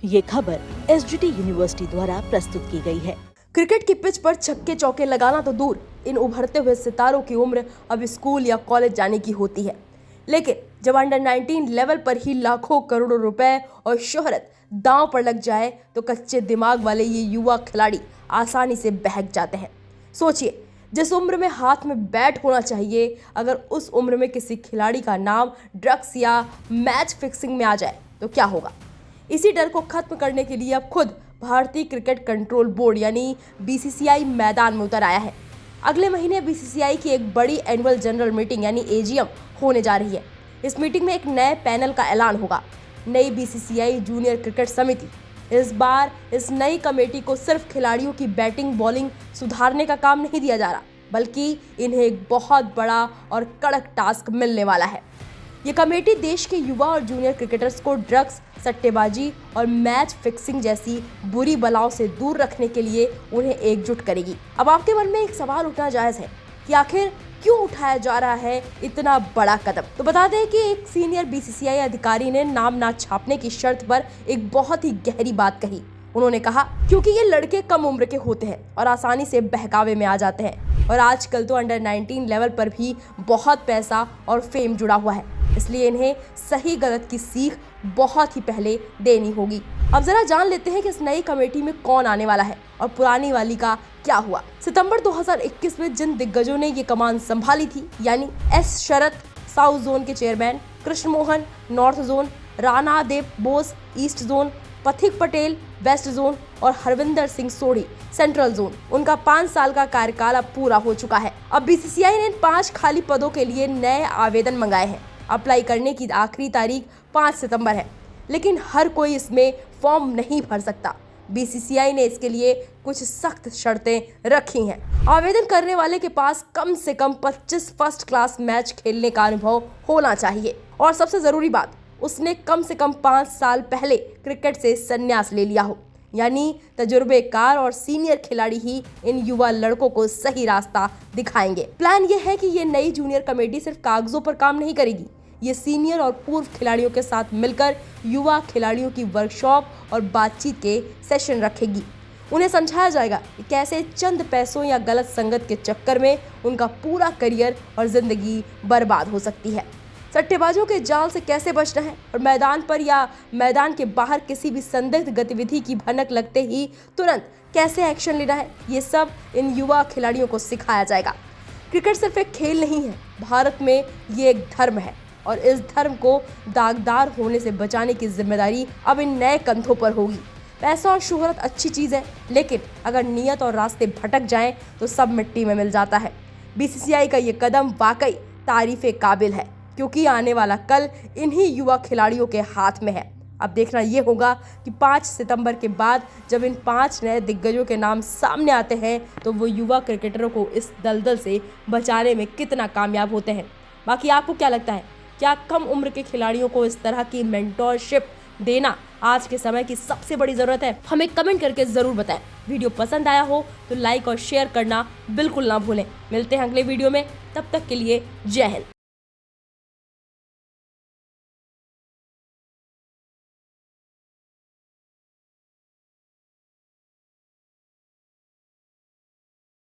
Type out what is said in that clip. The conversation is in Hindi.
ये खबर एसजीटी यूनिवर्सिटी द्वारा प्रस्तुत की गई है। क्रिकेट की पिच पर छक्के चौके लगाना तो दूर, इन उभरते हुए सितारों की उम्र अब स्कूल या कॉलेज जाने की होती है। लेकिन जब अंडर 19 लेवल पर ही लाखों करोड़ों रुपए और शोहरत दांव पर लग जाए तो कच्चे दिमाग वाले ये युवा खिलाड़ी आसानी से बहक जाते हैं। सोचिए, जिस उम्र में हाथ में बैट होना चाहिए, अगर उस उम्र में किसी खिलाड़ी का नाम ड्रग्स या मैच फिक्सिंग में आ जाए तो क्या होगा। इसी डर को खत्म करने के लिए अब खुद भारतीय क्रिकेट कंट्रोल बोर्ड यानी बीसीसीआई मैदान में उतर आया है। अगले महीने बीसीसीआई की एक बड़ी एनुअल जनरल मीटिंग यानी एजीएम होने जा रही है। इस मीटिंग में एक नए पैनल का ऐलान होगा, नई बीसीसीआई जूनियर क्रिकेट समिति। इस बार इस नई कमेटी को सिर्फ खिलाड़ियों की बैटिंग बॉलिंग सुधारने का काम नहीं दिया जा रहा, बल्कि इन्हें एक बहुत बड़ा और कड़क टास्क मिलने वाला है। ये कमेटी देश के युवा और जूनियर क्रिकेटर्स को ड्रग्स, सट्टेबाजी और मैच फिक्सिंग जैसी बुरी बलाओं से दूर रखने के लिए उन्हें एकजुट करेगी। अब आपके मन में एक सवाल उठना जायज है कि आखिर क्यों उठाया जा रहा है इतना बड़ा कदम। तो बता दें कि एक सीनियर बीसीसीआई अधिकारी ने नाम ना छापने की शर्त पर एक बहुत ही गहरी बात कही। उन्होंने कहा, क्योंकि ये लड़के कम उम्र के होते हैं और आसानी से बहकावे में आ जाते हैं, और आजकल तो अंडर 19 लेवल पर भी बहुत पैसा और फेम जुड़ा हुआ है, इसलिए इन्हें सही गलत की सीख बहुत ही पहले देनी होगी। अब जरा जान लेते हैं कि इस नई कमेटी में कौन आने वाला है और पुरानी वाली का क्या हुआ। सितंबर 2021 में जिन दिग्गजों ने ये कमान संभाली थी, यानी एस शरत साउथ जोन के chairman, Krishna Mohan north zone, Rana Dev Bose east zone, Pathik Patel west zone और हरविंदर सिंह सोढ़ी सेंट्रल जोन, उनका 5 साल का कार्यकाल अब पूरा हो चुका है। अब बीसीसीआई ने इन 5 खाली पदों के लिए नए आवेदन मंगाए हैं। अप्लाई करने की आखिरी तारीख 5 सितंबर है, लेकिन हर कोई इसमें फॉर्म नहीं भर सकता। बीसीसीआई ने इसके लिए कुछ सख्त शर्तें रखी हैं। आवेदन करने वाले के पास कम से कम 25 फर्स्ट क्लास मैच खेलने का अनुभव होना चाहिए, और सबसे जरूरी बात, उसने कम से कम 5 साल पहले क्रिकेट से संन्यास ले लिया हो। यानी तजुर्बेकार और सीनियर खिलाड़ी ही इन युवा लड़कों को सही रास्ता दिखाएंगे। प्लान ये है कि ये नई जूनियर कमेटी सिर्फ कागजों पर काम नहीं करेगी, ये सीनियर और पूर्व खिलाड़ियों के साथ मिलकर युवा खिलाड़ियों की वर्कशॉप और बातचीत के सेशन रखेगी। उन्हें समझाया जाएगा कि कैसे चंद पैसों या गलत संगत के चक्कर में उनका पूरा करियर और जिंदगी बर्बाद हो सकती है, सट्टेबाजों के जाल से कैसे बचना है, और मैदान पर या मैदान के बाहर किसी भी संदिग्ध गतिविधि की भनक लगते ही तुरंत कैसे एक्शन लेना है। ये सब इन युवा खिलाड़ियों को सिखाया जाएगा। क्रिकेट सिर्फ एक खेल नहीं है, भारत में ये एक धर्म है, और इस धर्म को दागदार होने से बचाने की जिम्मेदारी अब इन नए कंधों पर होगी। पैसा और शोहरत अच्छी चीज़ है, लेकिन अगर नियत और रास्ते भटक जाएं तो सब मिट्टी में मिल जाता है। बीसीसीआई का ये कदम वाकई तारीफ़े काबिल है, क्योंकि आने वाला कल इन्हीं युवा खिलाड़ियों के हाथ में है। अब देखना ये होगा कि 5 सितंबर के बाद जब इन 5 नए दिग्गजों के नाम सामने आते हैं तो वो युवा क्रिकेटरों को इस दलदल से बचाने में कितना कामयाब होते हैं। बाकी आपको क्या लगता है, क्या कम उम्र के खिलाड़ियों को इस तरह की मेंटोरशिप देना आज के समय की सबसे बड़ी ज़रूरत है? हमें कमेंट करके ज़रूर बताएं। वीडियो पसंद आया हो तो लाइक और शेयर करना बिल्कुल ना भूलें। मिलते हैं अगले वीडियो में, तब तक के लिए जय हिंद।